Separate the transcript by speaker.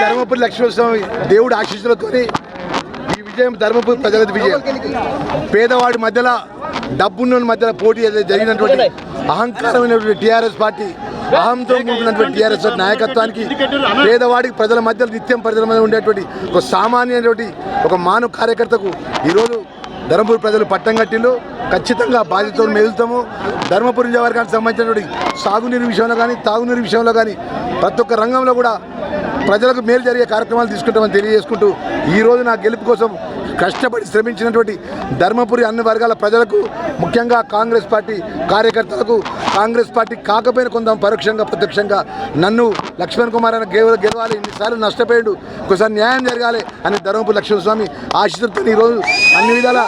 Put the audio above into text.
Speaker 1: ధర్మపురి లక్ష్మీస్వామి దేవుడి ఆశీస్సులతో ఈ విజయం ధర్మపురి ప్రజల విజయం. పేదవాడి మధ్యలో డబ్బున్న మధ్యలో పోటీ జరిగినటువంటి అహంకారమైనటువంటి టీఆర్ఎస్ పార్టీ, అహంతో కూడినటువంటి టీఆర్ఎస్ నాయకత్వానికి పేదవాడికి ప్రజల మధ్యలో నిత్యం ప్రజల మధ్య ఉండేటువంటి ఒక సామాన్యమైనటువంటి ఒక మానవ కార్యకర్తకు ఈరోజు ధర్మపురి ప్రజలు పట్టం కట్టిండు. ఖచ్చితంగా బాధ్యతలు మెదులుతాము. ధర్మపురి నియోజకవర్గానికి సంబంధించినటువంటి సాగునీరు విషయంలో కానీ తాగునీరు విషయంలో కానీ ప్రతి ఒక్క రంగంలో కూడా ప్రజలకు మేలు జరిగే కార్యక్రమాలు తీసుకుంటామని తెలియజేసుకుంటూ ఈరోజు నా గెలుపు కోసం కష్టపడి శ్రమించినటువంటి ధర్మపురి అన్ని వర్గాల ప్రజలకు, ముఖ్యంగా కాంగ్రెస్ పార్టీ కార్యకర్తలకు, కాంగ్రెస్ పార్టీ కాకపోయినా కొంత పరోక్షంగా ప్రత్యక్షంగా నన్ను లక్ష్మణ్ కుమార్ అని గెలవాలి, ఇన్నిసార్లు నష్టపోయాడు, ఒకసారి న్యాయం జరగాలి అని ధర్మపురి లక్ష్మణస్వామి ఆశీస్సులతో ఈరోజు అన్ని విధాలా